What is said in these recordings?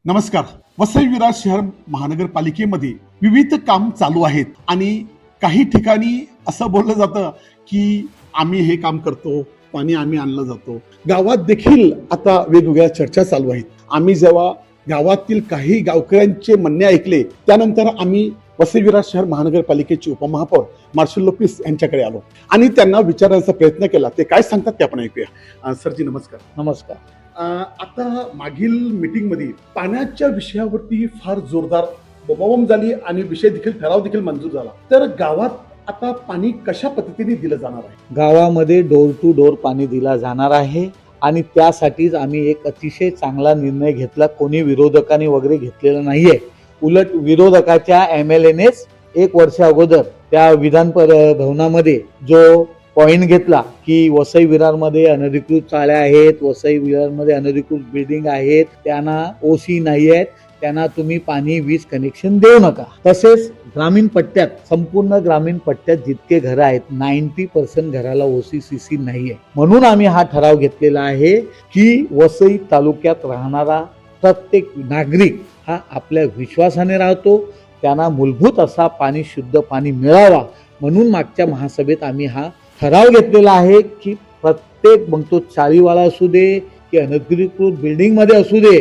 नमस्कार. वसई विरार शहर महानगरपालिकेमध्ये विविध काम चालू आहेत आणि काही ठिकाणी असं बोललं जातं की आम्ही हे काम करतो, पाणी आम्ही आणलं जातो. गावात देखील आता वेगवेगळ्या चर्चा चालू आहेत. आम्ही जेव्हा गावातील काही गावकऱ्यांचे म्हणणे ऐकले त्यानंतर आम्ही वसई विरार शहर महानगरपालिकेचे उपमहापौर मार्शल लोपिस यांच्याकडे आलो आणि त्यांना विचारण्याचा प्रयत्न केला. ते काय सांगतात ते आपण ऐकूया. सरजी नमस्कार. नमस्कार. आता मागील मीटिंगमध्ये पाण्याच्या विषयावरती फार जोरदार बोंबाबोंब झाली आणि विषय देखील ठराव देखील मंजूर झाला. तर गावात आता पाणी कशा पद्धतीने दिलं जाणार आहे? गावामध्ये डोर टू डोर पाणी दिला जाणार आहे आणि त्यासाठीच आम्ही एक अतिशय चांगला निर्णय घेतला. कोणी विरोधकांनी वगैरे घेतलेला नाहीये. उलट विरोधकाच्या MLAनेच 1 वर्ष अगोदर त्या विधान भवनामध्ये जो पॉइंट घेतला की वसई विरारमध्ये अनधिकृत चाळ्या आहेत, वसई विरारमध्ये अनधिकृत बिल्डिंग आहेत, त्यांना OC नाही आहेत, त्यांना तुम्ही पाणी वीज कनेक्शन देऊ नका. तसेच ग्रामीण पट्ट्यात, संपूर्ण ग्रामीण पट्ट्यात जितके घरं आहेत 90% घराला OC/CC नाही आहे. म्हणून आम्ही हा ठराव घेतलेला आहे की वसई तालुक्यात राहणारा प्रत्येक नागरिक हा आपल्या विश्वासाने राहतो, त्यांना मूलभूत असा पाणी, शुद्ध पाणी मिळावा. म्हणून मागच्या महासभेत आम्ही हा ठराव घेतलेला आहे की प्रत्येक, मग तो चाळीवाला असू दे की अनधिकृत बिल्डिंगमध्ये असू दे,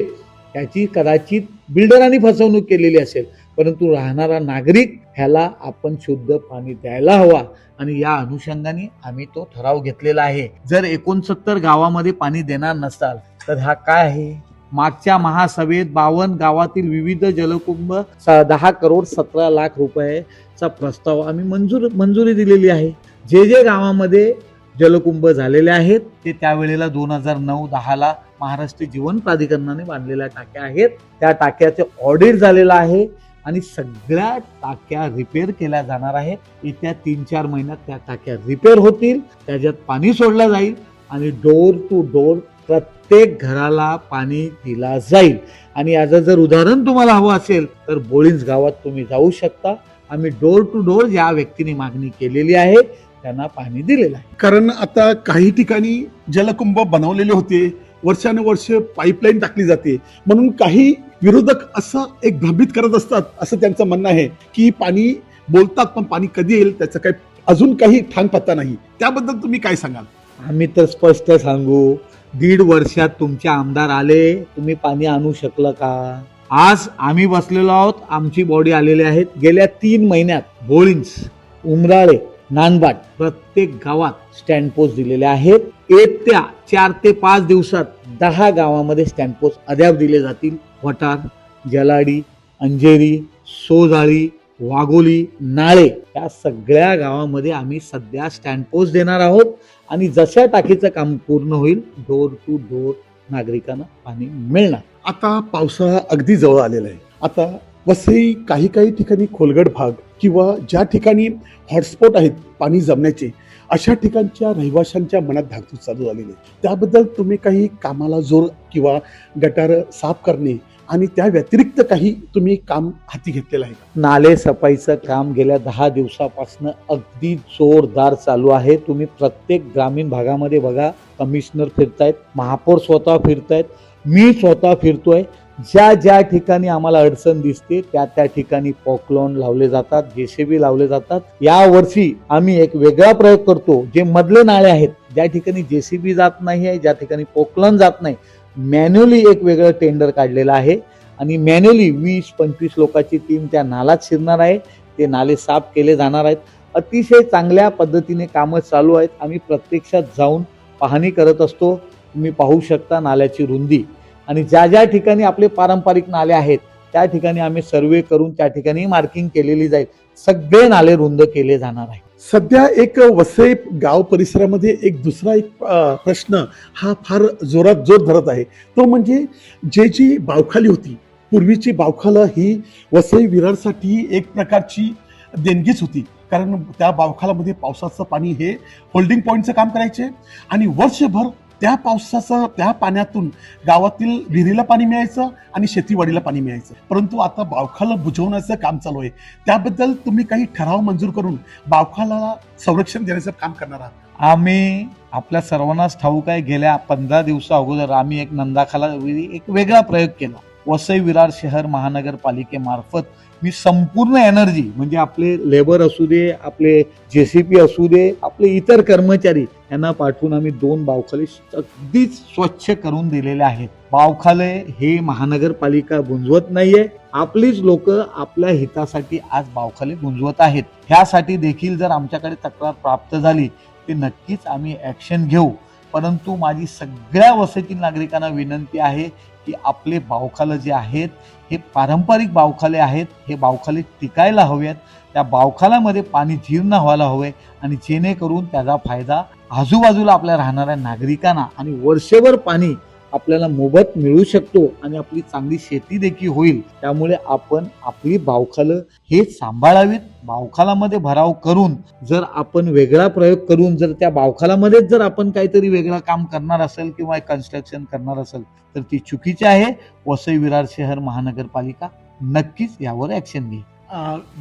त्याची कदाचित बिल्डरांनी फसवणूक केलेली असेल, परंतु राहणारा नागरिक ह्याला आपण शुद्ध पाणी द्यायला हवा आणि या अनुषंगाने आम्ही तो ठराव घेतलेला आहे. जर 69 गावामध्ये पाणी देणार नसाल तर हा काय आहे? मागच्या महासभेत 52 गावातील विविध जलकुंभ 10 करोड 17 लाख रुपयाचा प्रस्ताव आम्ही मंजुरी दिलेली आहे. जे जे गावामध्ये जलकुंभ झालेले आहेत ते त्यावेळेला 2009-10 महाराष्ट्र जीवन प्राधिकरणाने बांधलेल्या टाक्या आहेत. त्या टाक्याचे ऑडिट झालेलं आहे आणि सगळ्या टाक्या रिपेअर केल्या जाणार आहेत. येत्या 3-4 महिन्यात त्या टाक्या रिपेअर होतील, त्याच्यात पाणी सोडलं जाईल आणि डोर टू डोर प्रत्येक घराला पाणी दिला जाईल. आणि याचं जर उदाहरण तुम्हाला हवं असेल तर बोळींज गावात तुम्ही जाऊ शकता. आम्ही डोर टू डोर ज्या व्यक्तीने मागणी केलेली आहे त्यांना पाणी दिलेलं आहे. कारण आता काही ठिकाणी जलकुंभ बनवलेले होते, वर्षानुवर्ष पाईपलाईन टाकली जाते, म्हणून काही विरोधक असं एक भ्रमित करत असतात, असं त्यांचं म्हणणं आहे की पाणी बोलतात पण पाणी कधी येईल त्याचं काही अजून काही ठाण पत्ता नाही. त्याबद्दल तुम्ही काय सांगाल? आम्ही तर स्पष्ट सांगू, 1.5 वर्षात तुमचे आमदार आले, तुम्ही पाणी आणू शकलं का? आज आम्ही बसलेलो आहोत, आमची बॉडी आलेली आहेत. गेल्या 3 महिन्यात बोळींज, उमराळे, नानबाट प्रत्येक गावात स्टँड पोस्ट दिलेले आहेत. येत्या 4 ते 5 दिवसात 10 गावामध्ये स्टँड पोस्ट अद्याप दिले जातील. वटार, जलाडी, अंजेरी, सोजाळी, वाघोली, नाळे या सगळ्या गावामध्ये आम्ही सध्या स्टँड पोस्ट देणार आहोत आणि जशा टाकीचं काम पूर्ण होईल डोर टू डोर नागरिकांना पाणी मिळणार. आता पावसाळा अगदी जवळ आलेला आहे. आता वसई काही ठिकाणी खोलगट भाग किंवा ज्या ठिकाणी हॉटस्पॉट आहेत पाणी जमण्याचे, अशा ठिकाणच्या रहिवाशांच्या मनात धाकधूक चालू झालेली आहे. त्याबद्दल तुम्ही काही कामाला जोर किंवा गटार साफ करणे आणि त्या व्यतिरिक्त काही तुम्ही काम हाती घेतलेलं आहे का? नाले सफाईचं काम गेल्या 10 दिवसापासून अगदी जोरदार चालू आहे. तुम्ही प्रत्येक ग्रामीण भागामध्ये बघा, कमिशनर फिरतायत, महापौर स्वतः फिरतायत, मी स्वतः फिरतोय. ज्या ज्या ठिकाणी आम्हाला अडचण दिसते त्या ठिकाणी पॉकलॉन लावले जातात, JCB लावले जातात. या वर्षी आम्ही एक वेगळा प्रयोग करतो. जे मधले नाळे आहेत, ज्या ठिकाणी JCB जात नाही आहे, ज्या ठिकाणी पॉकलॉन जात नाही, मॅन्युअली एक वेगळं टेंडर काढलेलं आहे आणि मॅन्युअली 20-25 लोकांची टीम त्या नालात शिरणार आहे. ते नाले साफ केले जाणार आहेत. अतिशय चांगल्या पद्धतीने कामं चालू आहेत. आम्ही प्रत्यक्षात जाऊन पाहणी करत असतो. तुम्ही पाहू शकता नाल्याची रुंदी आणि ज्या ज्या ठिकाणी आपले पारंपरिक नाले आहेत त्या ठिकाणी आम्ही सर्वे करून त्या ठिकाणी मार्किंग केलेली जाईल. सगळे नाले रुंद केले जाणार आहे. सध्या एक वसई गाव परिसरामध्ये एक दुसरा प्रश्न हा फार जोरात जोर धरत आहे. तो म्हणजे जी बावखाली होती, पूर्वीची बावखालं ही वसई विरारसाठी एक प्रकारची देणगीच होती. कारण त्या बावखालामध्ये पावसाचं पाणी हे होल्डिंग पॉईंटचं काम करायचे आणि वर्षभर त्या पाण्यातून गावातील विहिरीला पाणी मिळायचं आणि शेतीवाडीला पाणी मिळायचं. परंतु आता बावखाला बुजवण्याचं काम चालू आहे. त्याबद्दल तुम्ही काही ठराव मंजूर करून बावखाला संरक्षण देण्याचं काम करणार आहात? आम्ही, आपल्या सर्वांनाच ठाऊक आहे, गेल्या 15 दिवसा अगोदर आम्ही एक नंदाखाला एक वेगळा प्रयोग केला. वसई विरार शहर महानगरपालिकेमार्फत मी संपूर्ण एनर्जी म्हणजे आपले लेबर असू दे, आपले JCP असू दे, आपले इतर कर्मचारी यांना पाठवून आम्ही 2 बावखाले अगदीच स्वच्छ करून दिलेले आहेत. बावखाले हे महानगरपालिका गुंजवत नाहीये, आपलीच लोक आपल्या हितासाठी आज बावखाले गुंजवत आहेत. ह्यासाठी देखील जर आमच्याकडे तक्रार प्राप्त झाली ते नक्कीच आम्ही ॲक्शन घेऊ. परंतु माझी सगळ्या वसईतील नागरिकांना विनंती आहे की आपले बावखाले जे आहेत हे पारंपरिक बावखाले आहेत, हे बावखाले टिकायला हवेत. त्या बावखाल्यामध्ये पाणी जीर्ण व्हायला हवे आणि जेणेकरून त्याचा फायदा आजूबाजूला आपल्या राहणाऱ्या नागरिकांना आणि वर्षभर पाणी आपल्याला मोबत मिळू शकतो आणि आपली चांगली शेती देखील होईल. त्यामुळे आपण आपली बावखालं हे सांभाळावीत. बावखालामध्ये भराव करून जर आपण वेगळा प्रयोग करून जर त्या बावखालामध्येच जर आपण काहीतरी वेगळं काम करणार असेल किंवा कन्स्ट्रक्शन करणार असेल तर ती चुकीची आहे. वसई विरार शहर महानगरपालिका नक्कीच यावर ॲक्शन घेईल.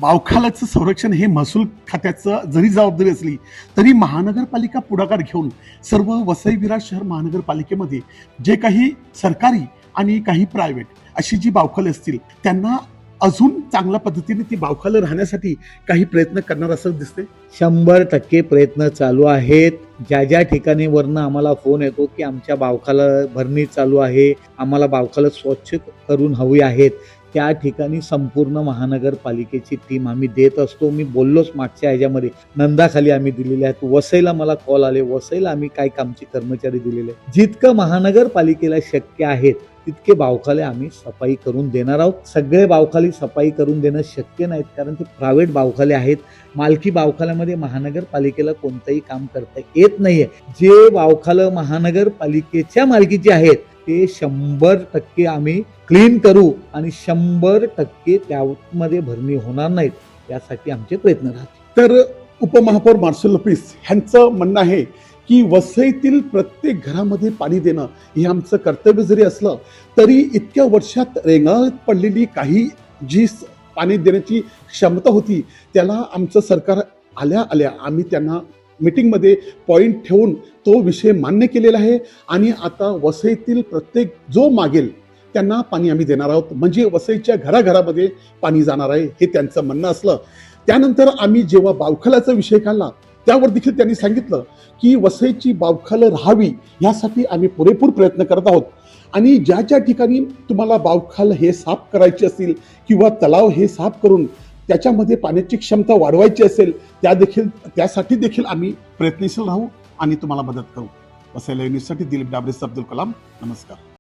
बावखालाचं संरक्षण हे महसूल खात्याचं जरी जबाबदारी असली तरी महानगरपालिका पुढाकार घेऊन सर्व वसई विरार शहर महानगरपालिकेमध्ये जे काही सरकारी आणि काही प्रायव्हेट अशी जी बावखाले असतील त्यांना अजून चांगल्या पद्धतीने ती बावखाले राहण्यासाठी काही प्रयत्न करणार असं दिसते. 100% प्रयत्न चालू आहेत. ज्या ठिकाणी वरनं आम्हाला फोन येतो की आमच्या बावखाला भरणी चालू आहे, आम्हाला बावखाला स्वच्छ करून हवी आहेत, त्या ठिकाणी संपूर्ण महानगरपालिकेची टीम आम्ही देत असतो. मी बोललोच मागच्या ह्याच्यामध्ये नंदाखाली आम्ही दिलेले आहेत, वसईला मला कॉल आले, वसईला आम्ही काही कामचे कर्मचारी दिलेले. जितकं महानगरपालिकेला शक्य आहेत तितके बावखाले आम्ही सफाई करून देणार आहोत. सगळे बावखाले सफाई करून देणं शक्य नाहीत कारण ते प्रायव्हेट बावखाले आहेत. मालकी बावखाल्यामध्ये महानगरपालिकेला कोणतंही काम करता येत नाहीये. जे बावखालं महानगरपालिकेच्या मालकीचे आहेत ते 100% आम्ही क्लीन करू आणि 100% त्यामध्ये भरणी होणार नाहीत यासाठी आमचे प्रयत्न राहतील. तर उपमहापौर मार्शल लुपिस यांचं म्हणणं आहे की वसईतील प्रत्येक घरामध्ये पाणी देणं हे आमचं कर्तव्य जरी असलं तरी इतक्या वर्षात रेंगाळत पडलेली काही जी पाणी देण्याची क्षमता होती त्याला आमचं सरकार आल्या आम्ही त्यांना मीटिंगमध्ये पॉईंट ठेवून तो विषय मान्य केलेला आहे आणि आता वसईतील प्रत्येक जो मागेल त्यांना पाणी आम्ही देणार आहोत. म्हणजे वसईच्या घराघरामध्ये पाणी जाणार आहे हे त्यांचं म्हणणं असलं. त्यानंतर आम्ही जेव्हा बावखालाचा विषय काढला त्यावर देखील त्यांनी सांगितलं की वसईची बावखालं राहावी यासाठी आम्ही पुरेपूर प्रयत्न करत आहोत आणि ज्या ठिकाणी तुम्हाला बावखाल हे साफ करायचे असतील किंवा तलाव हे साफ करून त्याच्यामध्ये पाण्याची क्षमता वाढवायची असेल त्यासाठी देखील आम्ही प्रयत्नशील राहू आणि तुम्हाला मदत करू. वसई लाईव्ह न्यूजसाठी दिलीप डाबरे, अब्दुल कलाम. नमस्कार.